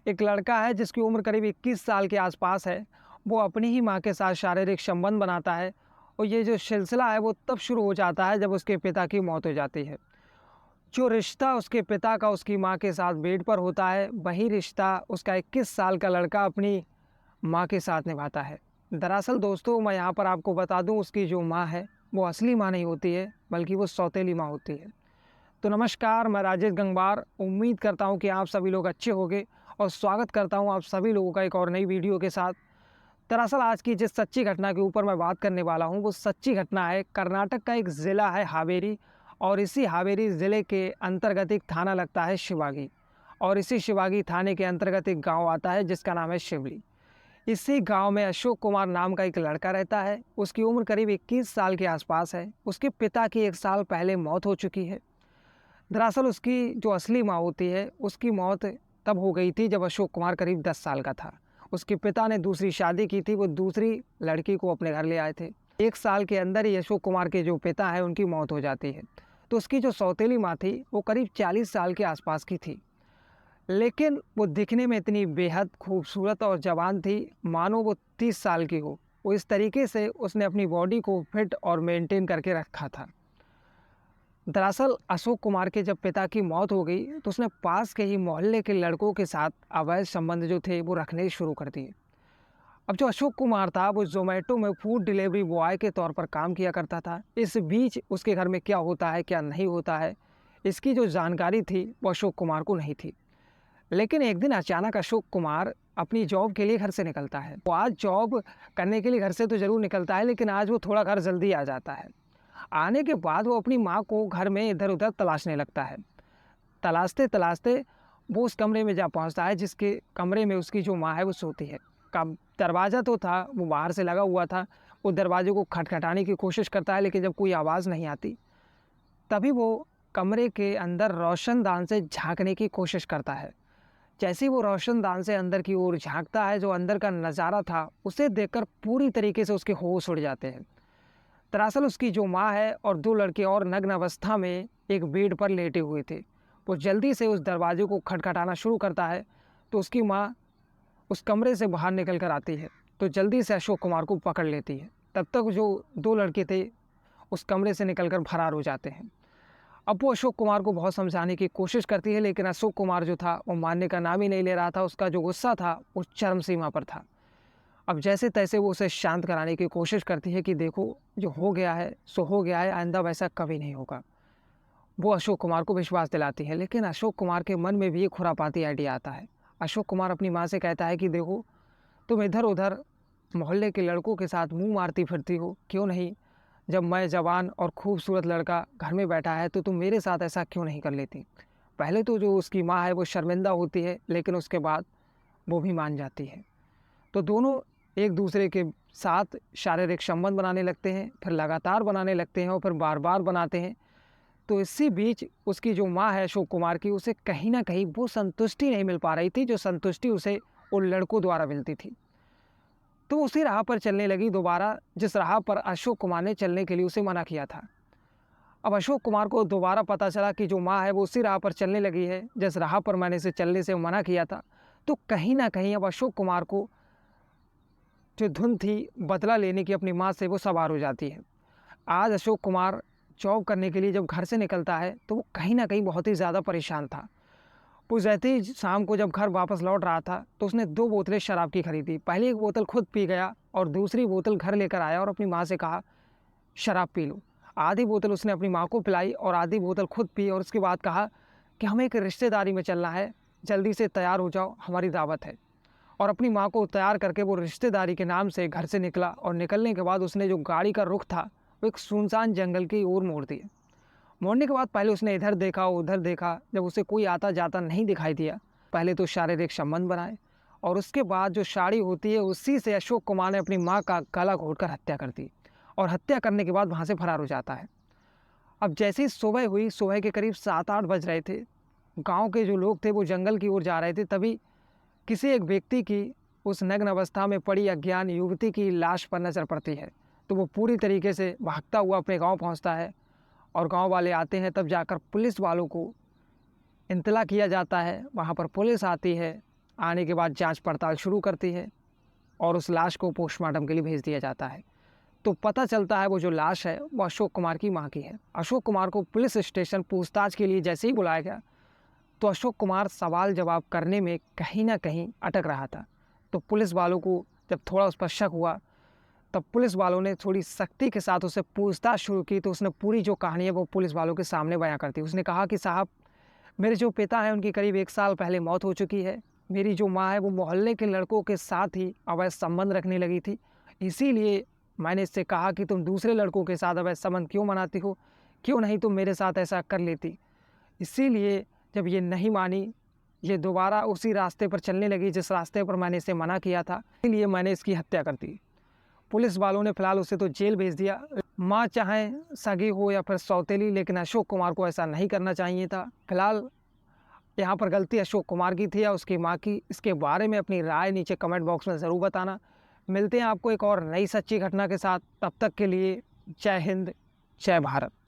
एक लड़का है जिसकी उम्र करीब 21 साल के आसपास है। वो अपनी ही माँ के साथ शारीरिक संबंध बनाता है और ये जो सिलसिला है वो तब शुरू हो जाता है जब उसके पिता की मौत हो जाती है। जो रिश्ता उसके पिता का उसकी माँ के साथ बेड पर होता है, वही रिश्ता उसका 21 साल का लड़का अपनी माँ के साथ निभाता है। दरअसल दोस्तों, मैं यहाँ पर आपको बता दूँ, उसकी जो माँ है वो असली माँ नहीं होती है, बल्कि वो सौतेली माँ होती है। तो नमस्कार, मैं राजेश गंगवार उम्मीद करता हूँ कि आप सभी लोग अच्छे होंगे और स्वागत करता हूँ आप सभी लोगों का एक और नई वीडियो के साथ। दरअसल आज की जिस सच्ची घटना के ऊपर मैं बात करने वाला हूँ वो सच्ची घटना है कर्नाटक का एक ज़िला है हावेरी, और इसी हावेरी ज़िले के अंतर्गत एक थाना लगता है शिवागी, और इसी शिवागी थाने के अंतर्गत एक गाँव आता है जिसका नाम है शिवली। इसी गांव में अशोक कुमार नाम का एक लड़का रहता है। उसकी उम्र करीब 21 साल के आसपास है। उसके पिता की 1 साल पहले मौत हो चुकी है। दरअसल उसकी जो असली माँ होती है उसकी मौत तब हो गई थी जब अशोक कुमार करीब 10 साल का था। उसके पिता ने दूसरी शादी की थी, वो दूसरी लड़की को अपने घर ले आए थे। 1 साल के अंदर ही अशोक कुमार के जो पिता है उनकी मौत हो जाती है। तो उसकी जो सौतेली माँ थी वो करीब 40 साल के आसपास की थी, लेकिन वो दिखने में इतनी बेहद खूबसूरत और जवान थी मानो वो 30 साल की हो। वो इस तरीके से उसने अपनी बॉडी को फिट और मेंटेन करके रखा था। दरअसल अशोक कुमार के जब पिता की मौत हो गई तो उसने पास के ही मोहल्ले के लड़कों के साथ अवैध संबंध जो थे वो रखने शुरू कर दिए। अब जो अशोक कुमार था वो जोमेटो में फूड डिलीवरी बॉय के तौर पर काम किया करता था। इस बीच उसके घर में क्या होता है क्या नहीं होता है, इसकी जो जानकारी थी वो अशोक कुमार को नहीं थी। लेकिन एक दिन अचानक अशोक कुमार अपनी जॉब के लिए घर से निकलता है। वो आज जॉब करने के लिए घर से तो ज़रूर निकलता है, लेकिन आज वो थोड़ा घर जल्दी आ जाता है। आने के बाद वो अपनी माँ को घर में इधर उधर तलाशने लगता है। तलाशते तलाशते वो उस कमरे में जा पहुँचता है जिसके कमरे में उसकी जो माँ है वो सोती है। कब दरवाज़ा तो था वो बाहर से लगा हुआ था। वो दरवाजे को खटखटाने की कोशिश करता है, लेकिन जब कोई आवाज़ नहीं आती तभी वो कमरे के अंदर रोशनदान से झाँकने की कोशिश करता है। जैसे ही वो रोशनदान से अंदर की ओर झांकता है, जो अंदर का नज़ारा था उसे देखकर पूरी तरीके से उसके होश उड़ जाते हैं। दरअसल उसकी जो माँ है और 2 लड़के और नग्न अवस्था में एक बेड पर लेटे हुए थे। वो जल्दी से उस दरवाजे को खटखटाना शुरू करता है तो उसकी माँ उस कमरे से बाहर निकल कर आती है, तो जल्दी से अशोक कुमार को पकड़ लेती है। तब तक जो 2 लड़के थे उस कमरे से निकलकर फरार हो जाते हैं। अब वो अशोक कुमार को बहुत समझाने की कोशिश करती है, लेकिन अशोक कुमार जो था वो मानने का नाम ही नहीं ले रहा था। उसका जो गुस्सा था वो चरम सीमा पर था। अब जैसे तैसे वो उसे शांत कराने की कोशिश करती है कि देखो, जो हो गया है सो हो गया है, आइंदा वैसा कभी नहीं होगा। वो अशोक कुमार को विश्वास दिलाती है, लेकिन अशोक कुमार के मन में भी एक खुरापाती आइडिया आता है। अशोक कुमार अपनी माँ से कहता है कि देखो, तुम इधर उधर मोहल्ले के लड़कों के साथ मुंह मारती फिरती हो, क्यों नहीं, जब मैं जवान और खूबसूरत लड़का घर में बैठा है तो तुम मेरे साथ ऐसा क्यों नहीं कर लेती। पहले तो जो उसकी माँ है वो शर्मिंदा होती है, लेकिन उसके बाद वो भी मान जाती है। तो दोनों एक दूसरे के साथ शारीरिक संबंध बनाने लगते हैं, फिर लगातार बनाने लगते हैं और फिर बार बार बनाते हैं। तो इसी बीच उसकी जो माँ है अशोक कुमार की, उसे कहीं ना कहीं वो संतुष्टि नहीं मिल पा रही थी जो संतुष्टि उसे उन लड़कों द्वारा मिलती थी। तो उसी राह पर चलने लगी दोबारा, जिस राह पर अशोक कुमार ने चलने के लिए उसे मना किया था। अब अशोक कुमार को दोबारा पता चला कि जो माँ है वो उसी राह पर चलने लगी है जिस राह पर मैंने इसे चलने से मना किया था। तो कहीं ना कहीं अब अशोक कुमार को जो धुन थी बदला लेने की अपनी माँ से, वो सवार हो जाती है। आज अशोक कुमार जॉब करने के लिए जब घर से निकलता है तो वो कहीं ना कहीं बहुत ही ज़्यादा परेशान था। वो जैसे ही शाम को जब घर वापस लौट रहा था तो उसने 2 बोतलें शराब की खरीदी। पहली एक बोतल खुद पी गया और दूसरी बोतल घर लेकर आया और अपनी माँ से कहा, शराब पी लो। आधी बोतल उसने अपनी माँ को पिलाई और आधी बोतल खुद पी, और उसके बाद कहा कि हमें एक रिश्तेदारी में चलना है, जल्दी से तैयार हो जाओ, हमारी दावत है। और अपनी माँ को तैयार करके वो रिश्तेदारी के नाम से घर से निकला, और निकलने के बाद उसने जो गाड़ी का रुख था वो एक सुनसान जंगल की ओर मोड़ दिया। मोड़ने के बाद पहले उसने इधर देखा उधर देखा, जब उसे कोई आता जाता नहीं दिखाई दिया, पहले तो शारीरिक संबंध बनाए और उसके बाद जो साड़ी होती है उसी से अशोक कुमार ने अपनी माँ का गला घोंटकर हत्या कर दी, और हत्या करने के बाद वहाँ से फरार हो जाता है। अब जैसे ही सुबह हुई, सुबह के करीब 7-8 बज रहे थे, गाँव के जो लोग थे वो जंगल की ओर जा रहे थे, तभी किसी एक व्यक्ति की उस नग्न अवस्था में पड़ी अज्ञान युवती की लाश पर नजर पड़ती है। तो वो पूरी तरीके से भागता हुआ अपने गांव पहुंचता है, और गांव वाले आते हैं, तब जाकर पुलिस वालों को इत्तला किया जाता है। वहां पर पुलिस आती है आने के बाद जांच पड़ताल शुरू करती है और उस लाश को पोस्टमार्टम के लिए भेज दिया जाता है। तो पता चलता है वो जो लाश है वो अशोक कुमार की मां की है। अशोक कुमार को पुलिस स्टेशन पूछताछ के लिए जैसे ही बुलाया गया तो अशोक कुमार सवाल जवाब करने में कहीं ना कहीं अटक रहा था। तो पुलिस वालों को जब थोड़ा उस पर शक हुआ तब पुलिस वालों ने थोड़ी सख्ती के साथ उससे पूछताछ शुरू की। तो उसने पूरी जो कहानी है वो पुलिस वालों के सामने बयां कर दी। उसने कहा कि साहब, मेरे जो पिता हैं उनकी करीब 1 साल पहले मौत हो चुकी है। मेरी जो माँ है वो मोहल्ले के लड़कों के साथ ही अवैध संबंध रखने लगी थी, इसीलिए मैंने इससे कहा कि तुम दूसरे लड़कों के साथ अवैध संबंध क्यों बनाती हो, क्यों नहीं तुम मेरे साथ ऐसा कर लेती। इसीलिए जब ये नहीं मानी, ये दोबारा उसी रास्ते पर चलने लगी जिस रास्ते पर मैंने इसे मना किया था, इसलिए मैंने इसकी हत्या कर दी। पुलिस वालों ने फिलहाल उसे तो जेल भेज दिया। माँ चाहे सगी हो या फिर सौतेली, लेकिन अशोक कुमार को ऐसा नहीं करना चाहिए था। फिलहाल यहाँ पर गलती अशोक कुमार की थी या उसकी माँ की, इसके बारे में अपनी राय नीचे कमेंट बॉक्स में ज़रूर बताना। मिलते हैं आपको एक और नई सच्ची घटना के साथ, तब तक के लिए जय हिंद, जय भारत।